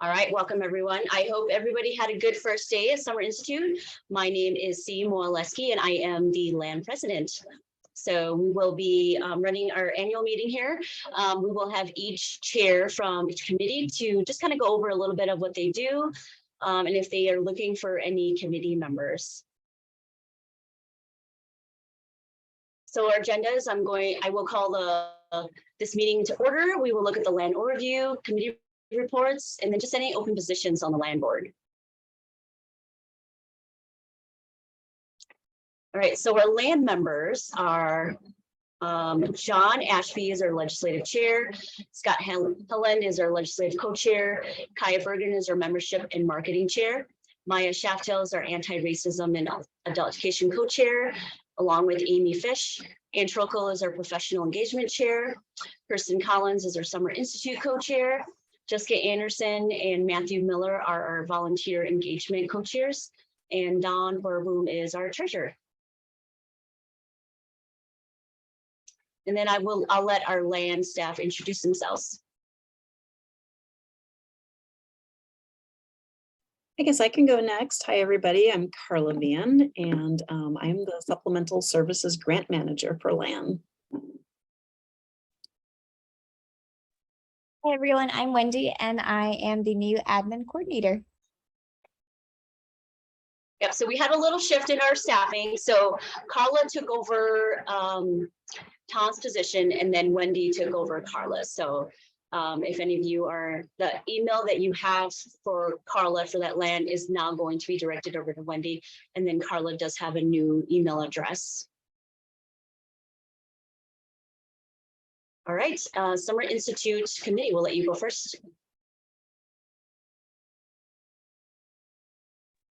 All right, welcome everyone. I hope everybody had a good first day at Summer Institute. My name is C. Moaleski and I am the LAN president. So we will be running our annual meeting here. We will have each chair from each committee to just kind of go over a little bit of what they do and if they are looking for any committee members. So our agendas, I will call this meeting to order. We will look at the LAN overview, committee reports, and then just any open positions on the LAN board. All right, so our LAN members are John Ashby is our legislative chair, Scott Helland is our legislative co-chair, Kaya Bergen is our membership and marketing chair, Maya Schaftel is our anti-racism and adult education co-chair, along with Amy Fish. Ann Trokel is our professional engagement chair, Kirsten Collins is our Summer Institute co-chair, Jessica Anderson and Matthew Miller are our volunteer engagement co-chairs, and Dawn Borboom is our treasurer. And then I'll let our LAN staff introduce themselves. I guess I can go next. Hi, everybody. I'm Carla Van, and I'm the Supplemental Services Grant Manager for LAN. Hi everyone, I'm Wendy and I am the new admin coordinator. Yep, so we had a little shift in our staffing. So Carla took over Tom's position and then Wendy took over Carla's. So if any of you are, the email that you have for Carla for that LAN is now going to be directed over to Wendy. And then Carla does have a new email address. All right, Summer Institute Committee, we'll let you go first.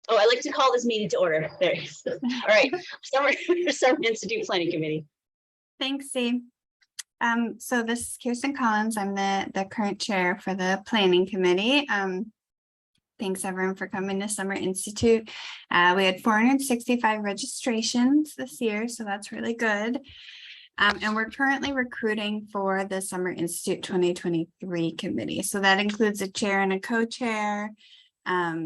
Oh, I like to call this meeting to order. There. All right, Summer Institute Planning Committee. Thanks, Steve. So this is Kirsten Collins. I'm the current chair for the Planning Committee. Thanks everyone for coming to Summer Institute. We had 465 registrations this year, so that's really good. And we're currently recruiting for the Summer Institute 2023 committee. So that includes a chair and a co-chair,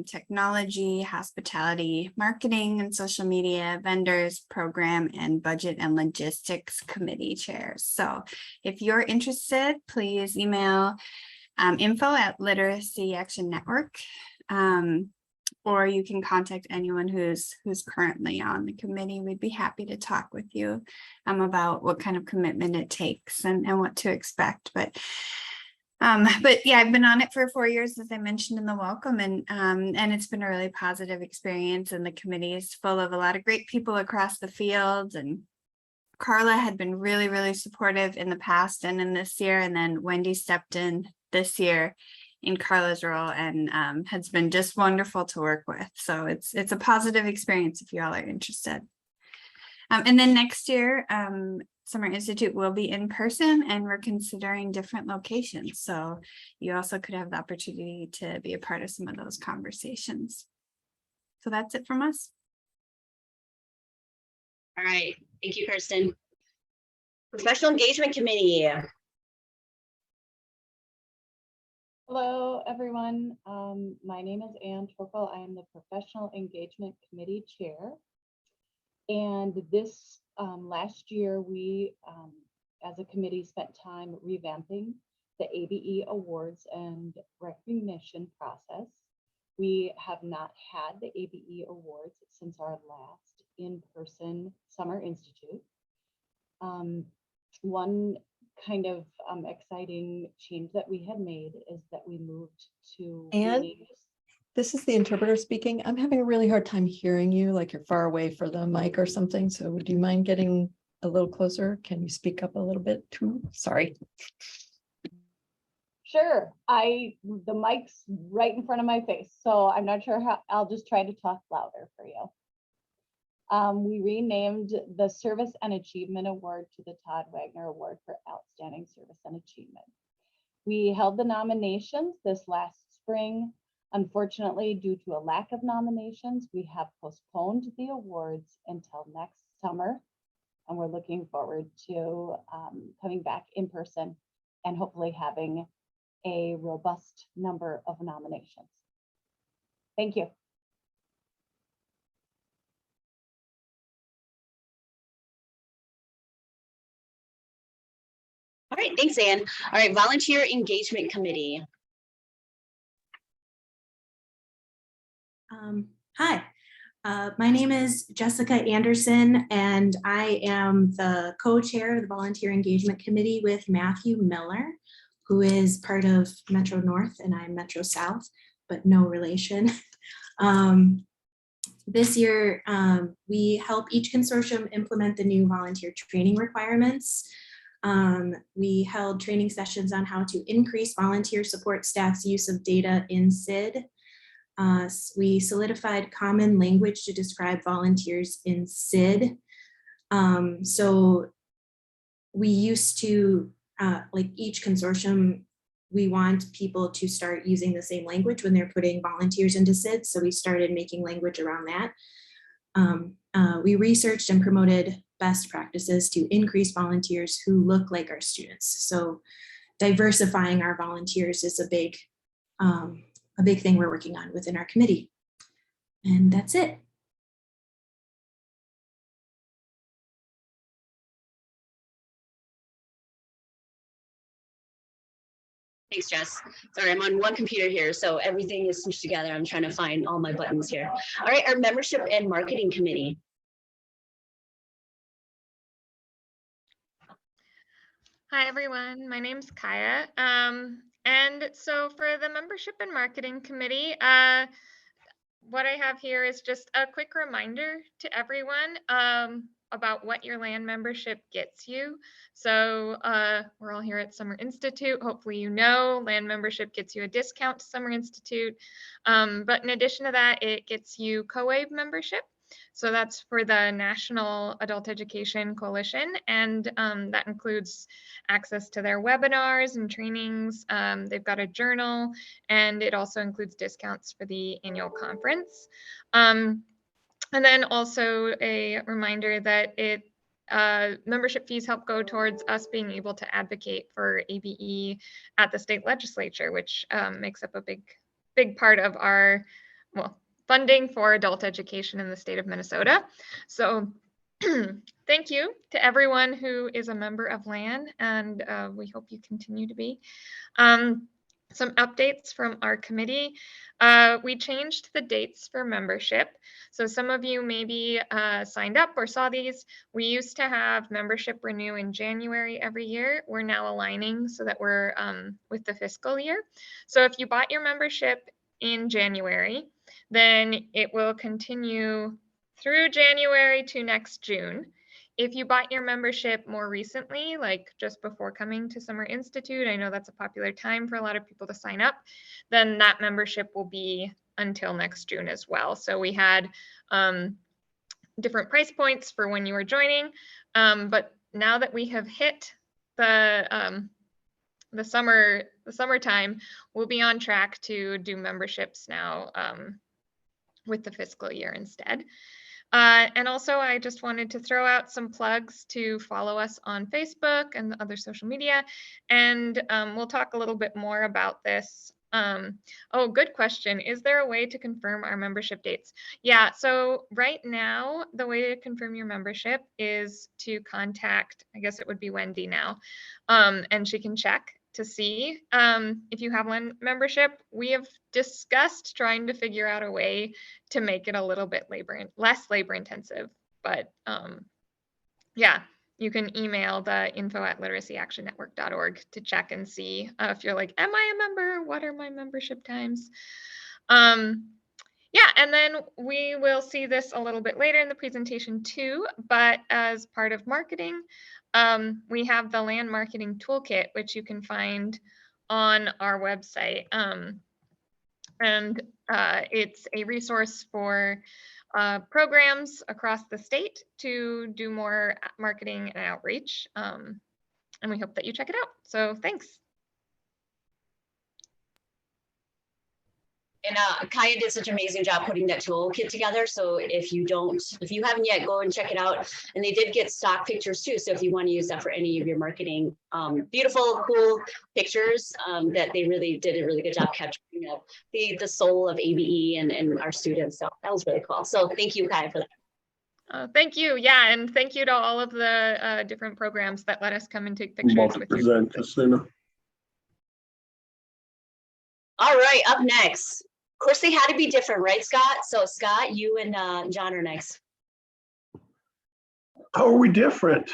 technology, hospitality, marketing and social media, vendors, program, and budget and logistics committee chairs. So if you're interested, please email info@Literacy Action Network. Or you can contact anyone who's currently on the committee. We'd be happy to talk with you about what kind of commitment it takes and what to expect. But yeah, I've been on it for 4 years, as I mentioned in the welcome, and it's been a really positive experience. And the committee is full of a lot of great people across the field. And Carla had been really, really supportive in the past and in this year. And then Wendy stepped in this year in Carla's role and has been just wonderful to work with. So it's a positive experience if you all are interested. And then next year, Summer Institute will be in person and we're considering different locations. So you also could have the opportunity to be a part of some of those conversations. So that's it from us. All right, thank you, Kirsten. Professional Engagement Committee. Hello, everyone. My name is Ann Trokel. I am the Professional Engagement Committee Chair. And this last year, we, as a committee, spent time revamping the ABE Awards and recognition process. We have not had the ABE Awards since our last in-person Summer Institute. One kind of exciting change that we had made is that we moved to this is the interpreter speaking. I'm having a really hard time hearing you, like you're far away for the mic or something. So would you mind getting a little closer? Can you speak up a little bit too? Sorry. Sure. The mic's right in front of my face, so I'm not sure how. I'll just try to talk louder for you. We renamed the Service and Achievement Award to the Todd Wagner Award for Outstanding Service and Achievement. We held the nominations this last spring. Unfortunately, due to a lack of nominations, we have postponed the awards until next summer. And we're looking forward to coming back in person and hopefully having a robust number of nominations. Thank you. All right, thanks, Ann. All right, Volunteer Engagement Committee. Hi, my name is Jessica Anderson, and I am the co-chair of the Volunteer Engagement Committee with Matthew Miller, who is part of Metro North, and I'm Metro South, but no relation. This year, we help each consortium implement the new volunteer training requirements. We held training sessions on how to increase volunteer support staff's use of data in SID. We solidified common language to describe volunteers in SID. So we used to, like each consortium, we want people to start using the same language when they're putting volunteers into SID. So we started making language around that. We researched and promoted best practices to increase volunteers who look like our students. So diversifying our volunteers is a big thing we're working on within our committee. And that's it. Thanks, Jess. Sorry, I'm on one computer here, so everything is smushed together. I'm trying to find all my buttons here. All right, our Membership and Marketing Committee. Hi, everyone. My name's Kaya. And so for the Membership and Marketing Committee, what I have here is just a quick reminder to everyone about what your LAN membership gets you. So we're all here at Summer Institute. Hopefully you know LAN membership gets you a discount to Summer Institute. But in addition to that, it gets you COAVE membership. So that's for the National Adult Education Coalition, and that includes access to their webinars and trainings. They've got a journal, and it also includes discounts for the annual conference. And then also a reminder that membership fees help go towards us being able to advocate for ABE at the state legislature, which makes up a big part of our, funding for adult education in the state of Minnesota. So thank you to everyone who is a member of LAN, and we hope you continue to be. Some updates from our committee. We changed the dates for membership. So some of you maybe signed up or saw these. We used to have membership renew in January every year. We're now aligning so that we're with the fiscal year. So if you bought your membership in January, then it will continue through January to next June. If you bought your membership more recently, like just before coming to Summer Institute, I know that's a popular time for a lot of people to sign up, then that membership will be until next June as well. So we had different price points for when you were joining, but now that we have hit the summertime, we'll be on track to do memberships now with the fiscal year instead. And also, I just wanted to throw out some plugs to follow us on Facebook and other social media. And we'll talk a little bit more about this. Oh, good question. Is there a way to confirm our membership dates? Yeah, so right now, the way to confirm your membership is to contact, I guess it would be Wendy now, and she can check to see if you have LAN membership. We have discussed trying to figure out a way to make it a little bit less labor intensive, but yeah, you can email the info@literacyactionnetwork.org to check and see if you're like, am I a member? What are my membership times? Yeah, and then we will see this a little bit later in the presentation too, but as part of marketing, we have the LAN Marketing Toolkit, which you can find on our website. And it's a resource for programs across the state to do more marketing and outreach. And we hope that you check it out. So thanks. And Kaya did such an amazing job putting that toolkit together. So if you haven't yet, go and check it out. And they did get stock pictures too. So if you want to use that for any of your marketing, beautiful, cool pictures that they really did a really good job capturing the soul of ABE and our students. So that was really cool. So thank you, Kaya, for that. Thank you. Yeah, and thank you to all of the different programs that let us come and take pictures with you. Present, Christina. All right, up next. Of course, they had to be different, right, Scott? So Scott, you and John are next. How are we different?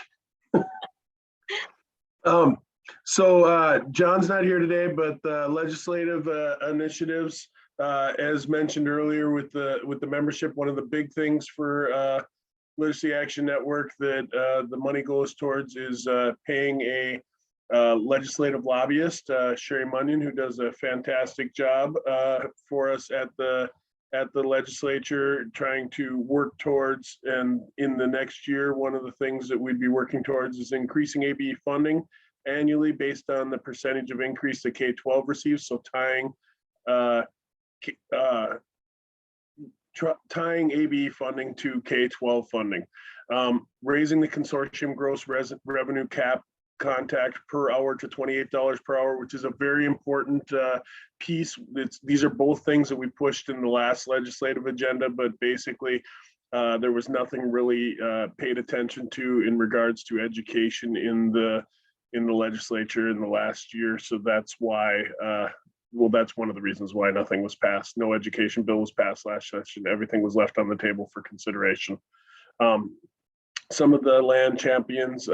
John's not here today, but the legislative initiatives, as mentioned earlier with the membership, one of the big things for Literacy Action Network that the money goes towards is paying a legislative lobbyist, Sherry Munyon, who does a fantastic job for us at the legislature, trying to work towards, and in the next year, one of the things that we'd be working towards is increasing ABE funding annually based on the percentage of increase that K-12 receives. So tying ABE funding to K-12 funding, raising the consortium gross revenue cap contact per hour to $28 per hour, which is a very important piece. These are both things that we pushed in the last legislative agenda, but basically there was nothing really paid attention to in regards to education in the legislature in the last year. So that's why, well, that's one of the reasons why nothing was passed. No education bill was passed last session. Everything was left on the table for consideration. Some of the land champions,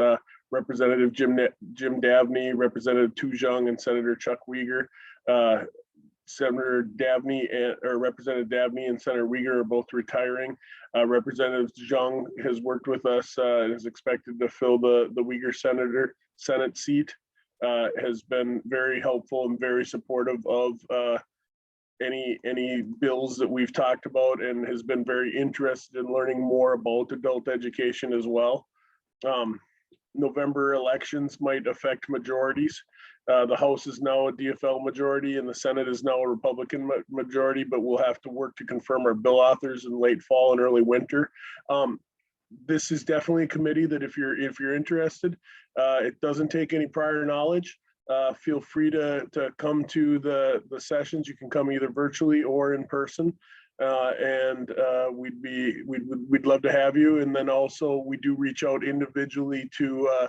Representative Jim Dabney, Representative Tu Jung, and Senator Chuck Uyghur. Senator Dabney or Representative Dabney and Senator Uyghur are both retiring. Representative Jung has worked with us and is expected to fill the Uyghur Senate seat. Has been very helpful and very supportive of any bills that we've talked about, and has been very interested in learning more about adult education as well. November elections might affect majorities. The House is now a DFL majority and the Senate is now a Republican majority, but we'll have to work to confirm our bill authors in late fall and early winter. This is definitely a committee that if you're interested, it doesn't take any prior knowledge. Feel free to come to the sessions. You can come either virtually or in person. We'd love to have you. And then also we do reach out individually to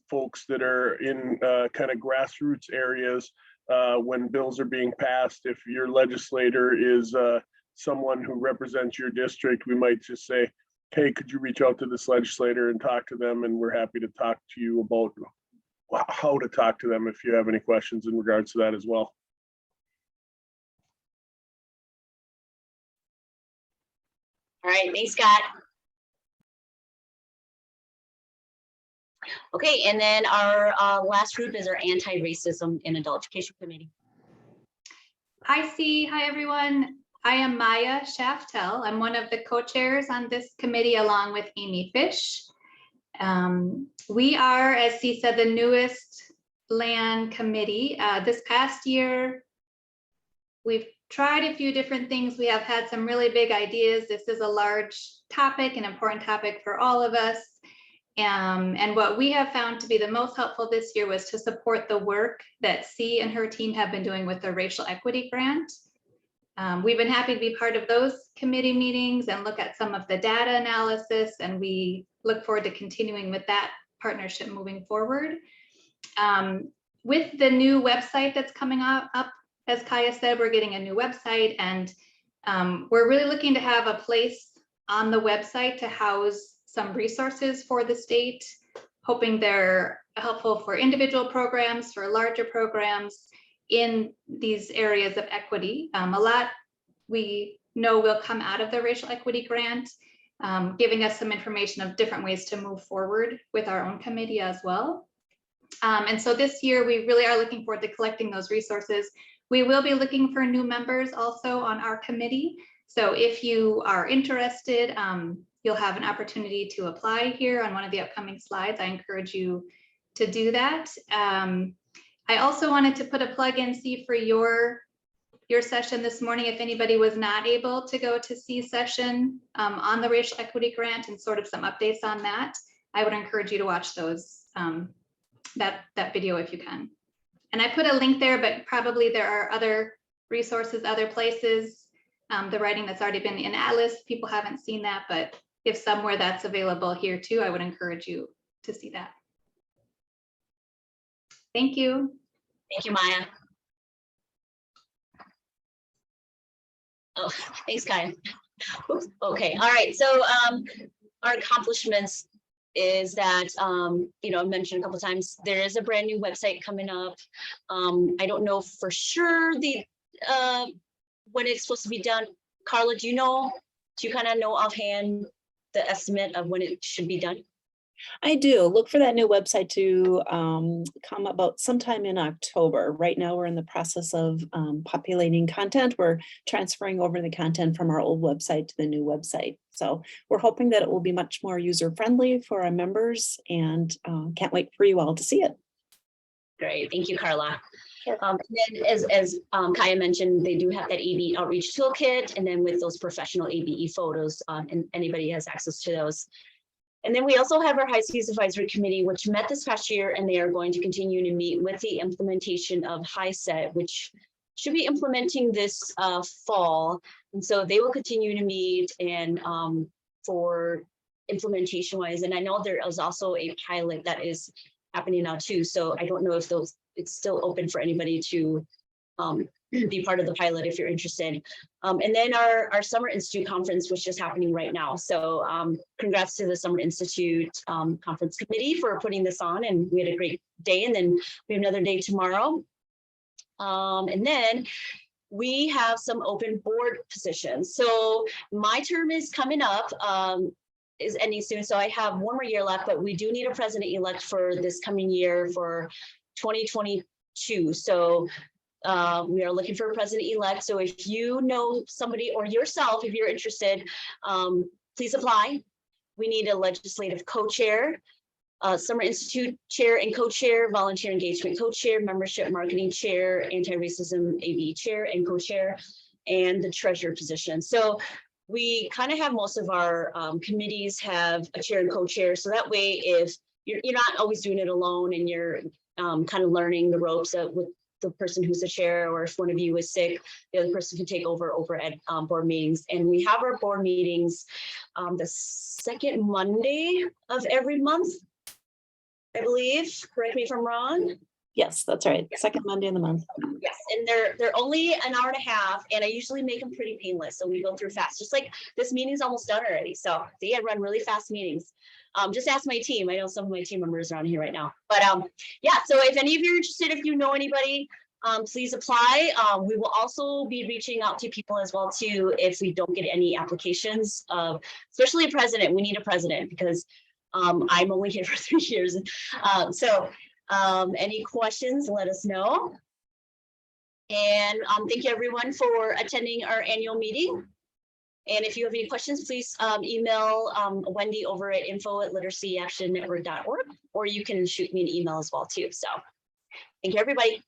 folks that are in kind of grassroots areas when bills are being passed. If your legislator is someone who represents your district, we might just say, hey, could you reach out to this legislator and talk to them? And we're happy to talk to you about how to talk to them if you have any questions in regards to that as well. All right, thanks, Scott. Okay, and then our last group is our Anti-Racism in Adult Education Committee. Hi everyone. I am Maya Shaftel. I'm one of the co-chairs on this committee along with Amy Fish. We are, as C said, the newest LAN committee. This past year, we've tried a few different things. We have had some really big ideas. This is a large topic, an important topic for all of us. And what we have found to be the most helpful this year was to support the work that C and her team have been doing with the Racial Equity Grant. We've been happy to be part of those committee meetings and look at some of the data analysis, and we look forward to continuing with that partnership moving forward. With the new website that's coming up, as Kaya said, we're getting a new website, and we're really looking to have a place on the website to house some resources for the state, hoping they're helpful for individual programs, for larger programs in these areas of equity. A lot we know will come out of the Racial Equity Grant, giving us some information of different ways to move forward with our own committee as well. And so this year, we really are looking forward to collecting those resources. We will be looking for new members also on our committee. So if you are interested, you'll have an opportunity to apply here on one of the upcoming slides. I encourage you to do that. I also wanted to put a plug in, see, for your your session this morning, if anybody was not able to go to C session on the racial equity grant and sort of some updates on that, I would encourage you to watch those, that video if you can. And I put a link there, but probably there are other resources, other places, the writing that's already been in Atlas, people haven't seen that, but if somewhere that's available here too, I would encourage you to see that. Thank you. Thank you, Maya. Oh, thanks, Kaya. Oops, okay, all right, so our accomplishments is that, you know, I mentioned a couple of times, there is a brand new website coming up. I don't know for sure the when it's supposed to be done. Carla, do you know, do you kind of know offhand the estimate of when it should be done? I do. Look for that new website to come about sometime in October. Right now, we're in the process of populating content. We're transferring over the content from our old website to the new website. So we're hoping that it will be much more user-friendly for our members, and can't wait for you all to see it. Great, thank you, Carla. Sure. And then as Kaya mentioned, they do have that ABE outreach toolkit, and then with those professional ABE photos, and anybody has access to those. And then we also have our High Seas Advisory Committee, which met this past year, and they are going to continue to meet with the implementation of HiSET, which should be implementing this fall. And so they will continue to meet and for implementation wise. And I know there is also a pilot that is happening now too. So I don't know if it's still open for anybody to be part of the pilot if you're interested. And then our Summer Institute conference, which is happening right now. So congrats to the Summer Institute conference committee for putting this on, and we had a great day, and then we have another day tomorrow. And then we have some open board positions. So my term is coming up, is ending soon. So I have one more year left, but we do need a president-elect for this coming year for 2022. So we are looking for a president-elect. So if you know somebody or yourself, if you're interested, please apply. We need a legislative co-chair, Summer Institute chair and co-chair, volunteer engagement co-chair, membership marketing chair, anti-racism AV chair and co-chair, and the treasurer position. So we kind of have most of our committees have a chair and co-chair. So that way, if you're not always doing it alone and you're kind of learning the ropes with the person who's the chair, or if one of you is sick, the other person can take over at board meetings. And we have our board meetings the second Monday of every month, I believe. Correct me if I'm wrong. Yes, that's right. Second Monday in the month. Yes, and they're only an hour and a half, and I usually make them pretty painless, so we go through fast. Just like this meeting's almost done already, so I run really fast meetings. Just ask my team. I know some of my team members are on here right now, but yeah. So if any of you are interested, if you know anybody, please apply. We will also be reaching out to people as well too if we don't get any applications. Especially a president. We need a president because I'm only here for 3 years. Any questions, let us know. And thank you everyone for attending our annual meeting. And if you have any questions, please email Wendy over at info@literacyactionnetwork.org, or you can shoot me an email as well too. So thank you everybody.